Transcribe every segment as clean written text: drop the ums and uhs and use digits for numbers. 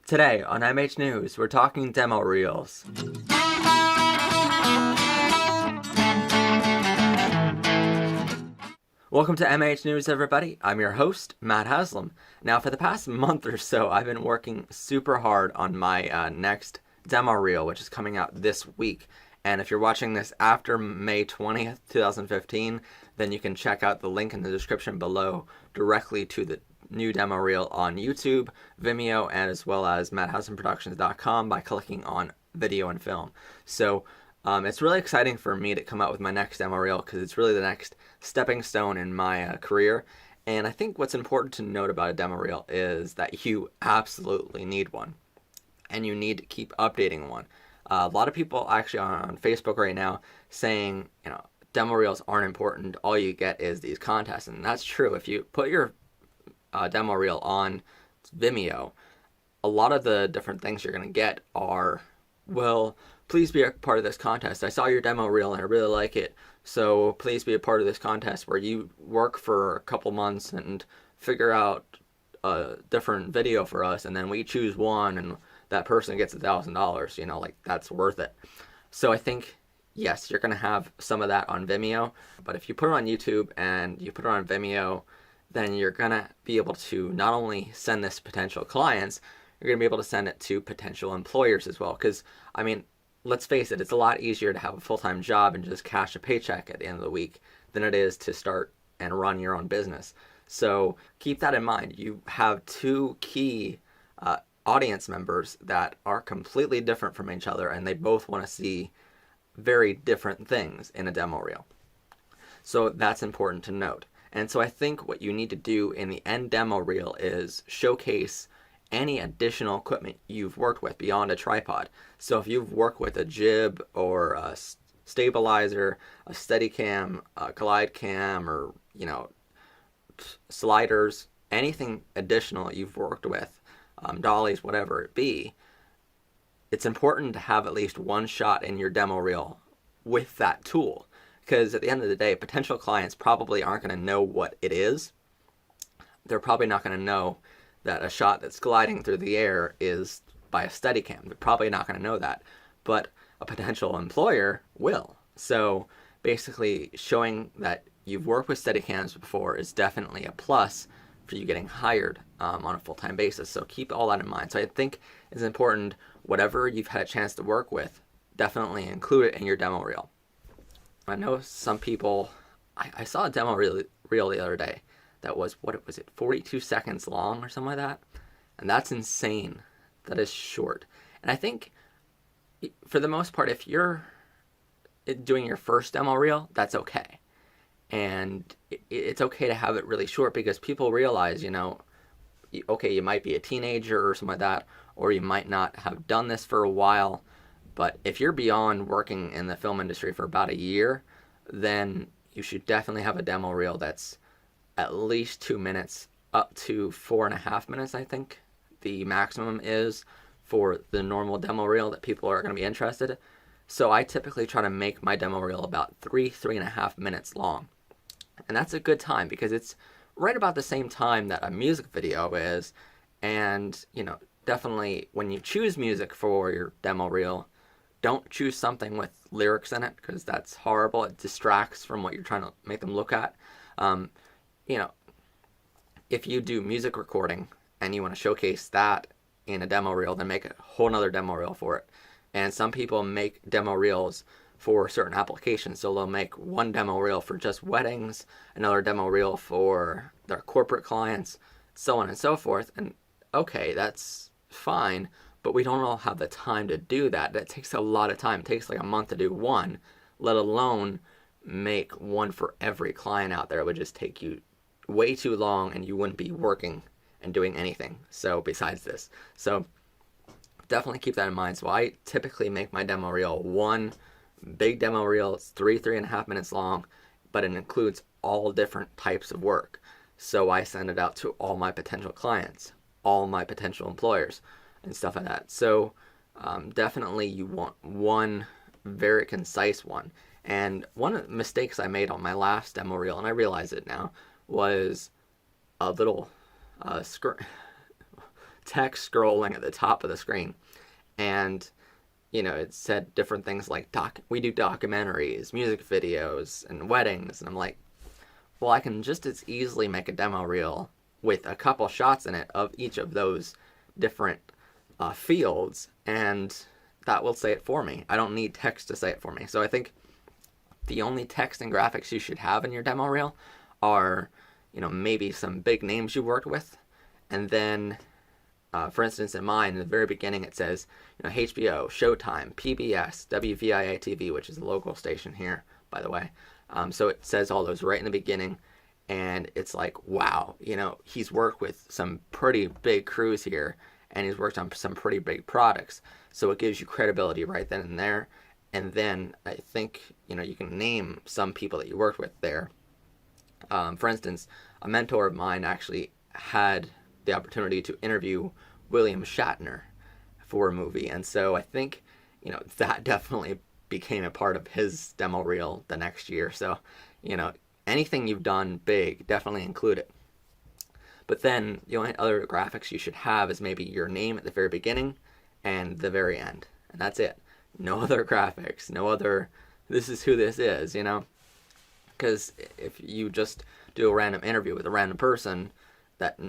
Today on MH News, we're talking demo reels. Welcome to MH News, everybody. I'm your host, Matt Haslam. Now, for the past month or so, I've been working super hard on my next demo reel, which is coming out this week. And if you're watching this after May 20th, 2015, then you can check out the link in the description below directly to the new demo reel on YouTube, Vimeo, and as well as MattHaslamProductions.com by clicking on video and film. So it's really exciting for me to come out with my next demo reel because it's really the next stepping stone in my career. And I think what's important to note about a demo reel is that you absolutely need one, and you need to keep updating one. A lot of people actually on Facebook right now saying, demo reels aren't important. All you get is these contests, and that's true. If you put your demo reel on Vimeo, a lot of the different things you're going to get are, well, please be a part of this contest. I saw your demo reel and I really like it, so please be a part of this contest where you work for a couple months and figure out a different video for us, and then we choose one and that person gets $1,000. That's worth it. So I think, yes, you're going to have some of that on Vimeo, but if you put it on YouTube and you put it on Vimeo, then you're going to be able to not only send this to potential clients, you're going to be able to send it to potential employers as well. Because, let's face it, it's a lot easier to have a full-time job and just cash a paycheck at the end of the week than it is to start and run your own business. So keep that in mind. You have two key audience members that are completely different from each other, and they both want to see very different things in a demo reel. So that's important to note. And so I think what you need to do in the end demo reel is showcase any additional equipment you've worked with beyond a tripod. So if you've worked with a jib or a stabilizer, a Steadicam, a glide cam, or sliders, anything additional you've worked with, dollies, whatever it be, it's important to have at least one shot in your demo reel with that tool. Because at the end of the day, potential clients probably aren't going to know what it is. They're probably not going to know that a shot that's gliding through the air is by a Steadicam. They're probably not going to know that. But a potential employer will. So basically, showing that you've worked with Steadicams before is definitely a plus for you getting hired on a full-time basis. So keep all that in mind. So I think it's important, whatever you've had a chance to work with, definitely include it in your demo reel. I know some people, I saw a demo reel the other day that was, 42 seconds long or something like that? And that's insane. That is short. And I think, for the most part, if you're doing your first demo reel, that's okay. And it's okay to have it really short because people realize, okay, you might be a teenager or something like that, or you might not have done this for a while. But if you're beyond working in the film industry for about a year, then you should definitely have a demo reel that's at least 2 minutes, up to 4.5 minutes, I think the maximum is for the normal demo reel that people are going to be interested in. So I typically try to make my demo reel about 3.5 minutes long. And that's a good time because it's right about the same time that a music video is. And, definitely when you choose music for your demo reel, don't choose something with lyrics in it because that's horrible. It distracts from what you're trying to make them look at. If you do music recording and you want to showcase that in a demo reel, then make a whole nother demo reel for it. And some people make demo reels for certain applications. So they'll make one demo reel for just weddings, another demo reel for their corporate clients, so on and so forth. And okay, that's fine. But we don't all have the time to do that. That takes a lot of time. It takes like a month to do one, let alone make one for every client out there. It would just take you way too long and you wouldn't be working and doing anything. So besides this. So definitely keep that in mind. So I typically make my demo reel one big demo reel. It's 3.5 minutes long, but it includes all different types of work. So I send it out to all my potential clients, all my potential employers, and stuff like that. So definitely you want one very concise one. And one of the mistakes I made on my last demo reel, and I realize it now, was a little text scrolling at the top of the screen. And, it said different things like, we do documentaries, music videos, and weddings. And I'm like, well, I can just as easily make a demo reel with a couple shots in it of each of those different fields, and that will say it for me. I don't need text to say it for me. So I think the only text and graphics you should have in your demo reel are, maybe some big names you worked with, and then, for instance, in mine, in the very beginning, it says, HBO, Showtime, PBS, WVIA-TV, which is a local station here, by the way. So it says all those right in the beginning, and it's like, wow, he's worked with some pretty big crews here, and he's worked on some pretty big products. So it gives you credibility right then and there. And then I think, you can name some people that you worked with there. For instance, a mentor of mine actually had the opportunity to interview William Shatner for a movie. And so I think, that definitely became a part of his demo reel the next year. So, anything you've done big, definitely include it. But then the only other graphics you should have is maybe your name at the very beginning and the very end. And that's it. No other graphics, no other, this is who this is, Because if you just do a random interview with a random person, that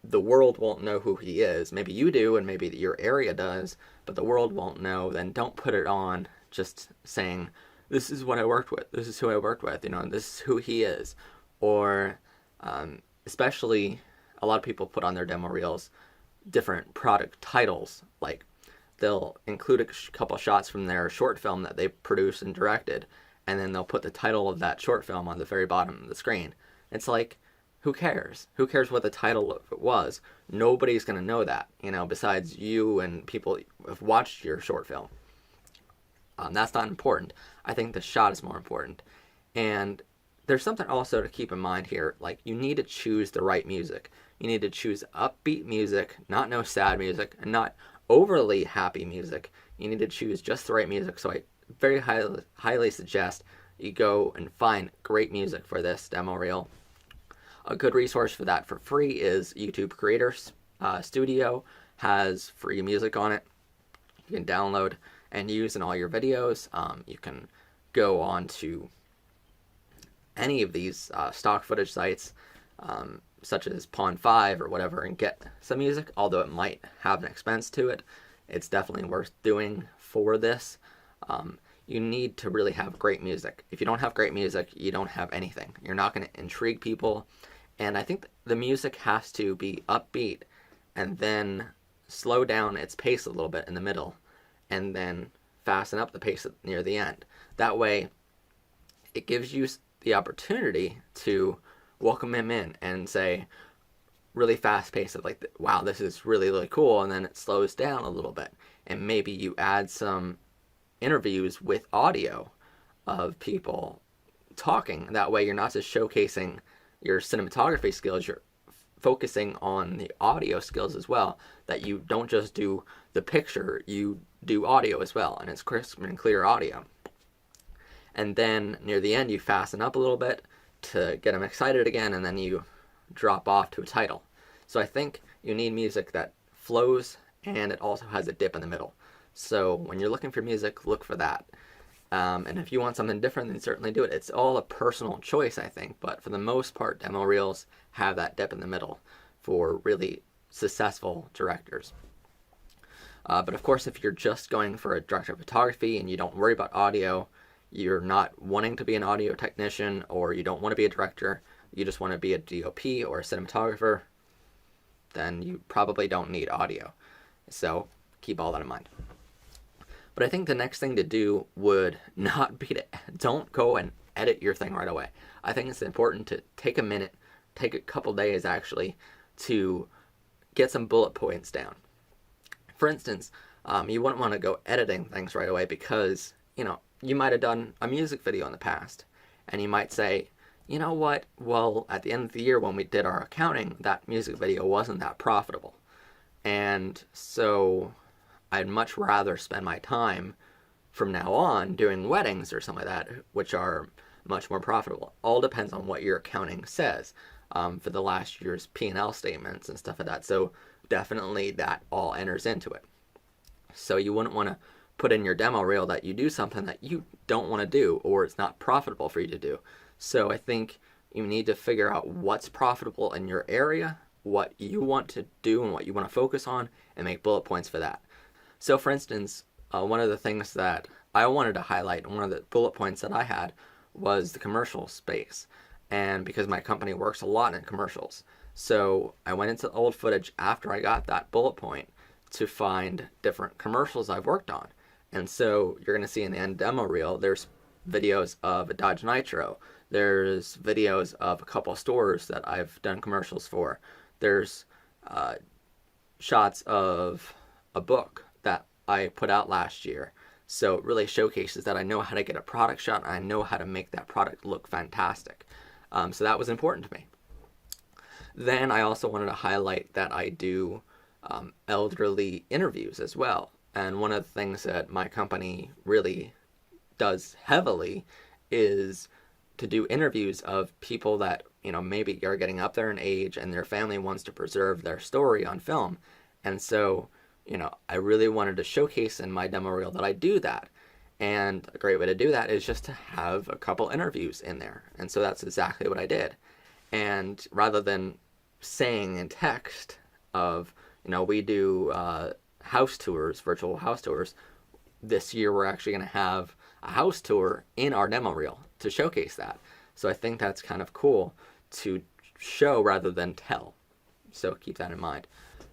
the world won't know who he is. Maybe you do, and maybe your area does, but the world won't know. Then don't put it on just saying, this is what I worked with, this is who I worked with, this is who he is. Or especially, a lot of people put on their demo reels different product titles. Like, they'll include a couple shots from their short film that they produced and directed, and then they'll put the title of that short film on the very bottom of the screen. It's like, who cares? Who cares what the title of it was? Nobody's going to know that, besides you and people who have watched your short film. That's not important. I think the shot is more important. And there's something also to keep in mind here. Like, you need to choose the right music. You need to choose upbeat music, not no sad music, and not overly happy music. You need to choose just the right music. So I very highly suggest you go and find great music for this demo reel. A good resource for that for free is YouTube Creators Studio. Has free music on it. You can download and use in all your videos. You can go on to any of these stock footage sites, such as Pond5 or whatever, and get some music. Although it might have an expense to it, it's definitely worth doing for this. You need to really have great music. If you don't have great music, you don't have anything. You're not going to intrigue people. And I think the music has to be upbeat and then slow down its pace a little bit in the middle and then fasten up the pace near the end. That way, it gives you the opportunity to welcome him in and say, really fast pace of like, wow, this is really, really cool. And then it slows down a little bit. And maybe you add some interviews with audio of people talking. That way, you're not just showcasing your cinematography skills, you're focusing on the audio skills as well, that you don't just do the picture, you do audio as well, and it's crisp and clear audio. And then near the end, you fasten up a little bit to get them excited again, and then you drop off to a title. So I think you need music that flows, and it also has a dip in the middle. So when you're looking for music, look for that. And if you want something different, then certainly do it. It's all a personal choice, I think. But for the most part, demo reels have that dip in the middle for really successful directors. But of course, if you're just going for a director of photography and you don't worry about audio, you're not wanting to be an audio technician, or you don't want to be a director, you just want to be a DOP or a cinematographer, then you probably don't need audio. So keep all that in mind. But I think the next thing to do would not be to, don't go and edit your thing right away. I think it's important to take a minute, take a couple days actually, to get some bullet points down. For instance, you wouldn't want to go editing things right away because, you might have done a music video in the past, and you might say, you know what, well, at the end of the year when we did our accounting, that music video wasn't that profitable. And so I'd much rather spend my time from now on doing weddings or something like that, which are much more profitable. All depends on what your accounting says for the last year's P&L statements and stuff like that. So definitely that all enters into it. So you wouldn't want to put in your demo reel that you do something that you don't want to do or it's not profitable for you to do. So I think you need to figure out what's profitable in your area, what you want to do and what you want to focus on, and make bullet points for that. So for instance, one of the things that I wanted to highlight, one of the bullet points that I had, was the commercial space. And because my company works a lot in commercials, so I went into old footage after I got that bullet point to find different commercials I've worked on. And so you're going to see in the end demo reel, there's videos of a Dodge Nitro. There's videos of a couple stores that I've done commercials for. There's shots of a book that I put out last year. So it really showcases that I know how to get a product shot and I know how to make that product look fantastic. So that was important to me. Then I also wanted to highlight that I do elderly interviews as well. And one of the things that my company really does heavily is to do interviews of people that, maybe are getting up there in age and their family wants to preserve their story on film. And so, I really wanted to showcase in my demo reel that I do that. And a great way to do that is just to have a couple interviews in there. And so that's exactly what I did. And rather than saying in text of, we do house tours, virtual house tours, this year we're actually going to have a house tour in our demo reel to showcase that. So I think that's kind of cool to show rather than tell. So keep that in mind.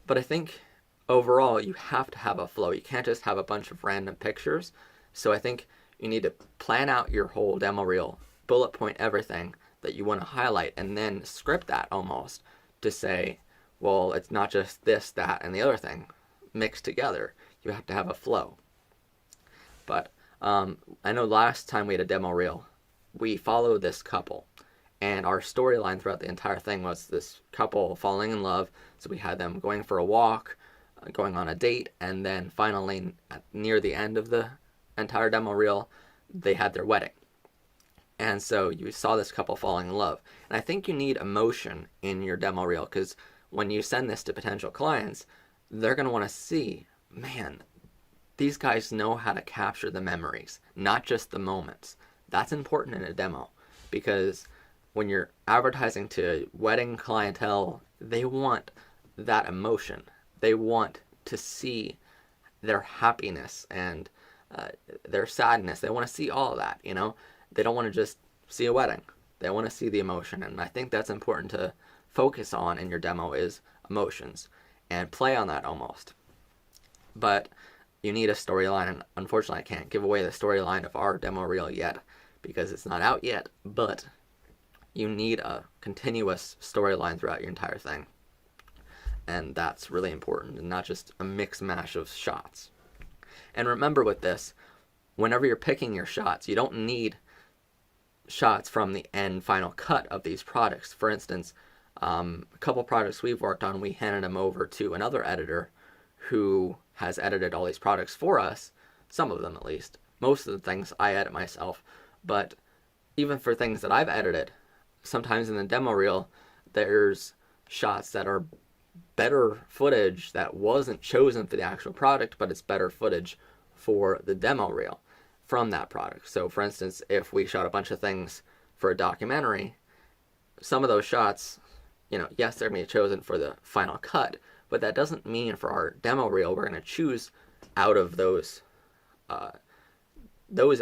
But I think overall you have to have a flow. You can't just have a bunch of random pictures. So I think you need to plan out your whole demo reel, bullet point everything that you want to highlight, and then script that almost to say, well, it's not just this, that, and the other thing mixed together. You have to have a flow. But I know last time we had a demo reel, we followed this couple, and our storyline throughout the entire thing was this couple falling in love. So we had them going for a walk, going on a date, and then finally near the end of the entire demo reel, they had their wedding. And so you saw this couple falling in love. And I think you need emotion in your demo reel, because when you send this to potential clients, they're going to want to see, man, these guys know how to capture the memories, not just the moments. That's important in a demo, because when you're advertising to wedding clientele, they want that emotion. They want to see their happiness and their sadness. They want to see all of that, They don't want to just see a wedding. They want to see the emotion. And I think that's important to focus on in your demo is emotions and play on that almost. But you need a storyline, and unfortunately I can't give away the storyline of our demo reel yet because it's not out yet, but you need a continuous storyline throughout your entire thing. And that's really important, and not just a mix mash of shots. And remember with this, whenever you're picking your shots, you don't need shots from the end final cut of these products. For instance, a couple products we've worked on, we handed them over to another editor who has edited all these products for us, some of them at least. Most of the things I edit myself, but even for things that I've edited, sometimes in the demo reel, there's shots that are better footage that wasn't chosen for the actual product, but it's better footage for the demo reel from that product. So for instance, if we shot a bunch of things for a documentary, some of those shots, yes, they're going to be chosen for the final cut, but that doesn't mean for our demo reel we're going to choose out of those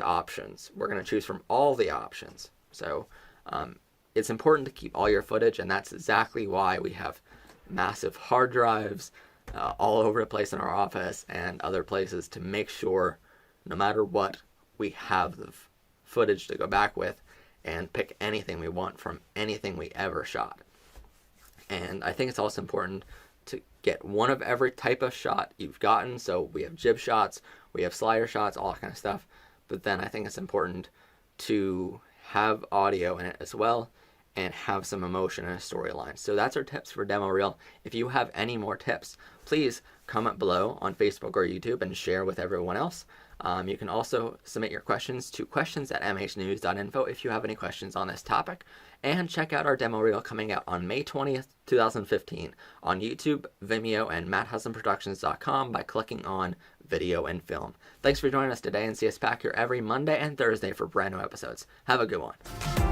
options. We're going to choose from all the options. So it's important to keep all your footage, and that's exactly why we have massive hard drives all over the place in our office and other places to make sure no matter what, we have the footage to go back with and pick anything we want from anything we ever shot. And I think it's also important to get one of every type of shot you've gotten. So we have jib shots, we have slider shots, all that kind of stuff. But then I think it's important to have audio in it as well and have some emotion and a storyline. So that's our tips for demo reel. If you have any more tips, please comment below on Facebook or YouTube and share with everyone else. You can also submit your questions to questions@mhnews.info if you have any questions on this topic. And check out our demo reel coming out on May 20th, 2015 on YouTube, Vimeo, and MattHaslamProductions.com by clicking on Video and Film. Thanks for joining us today, and see us back here every Monday and Thursday for brand new episodes. Have a good one.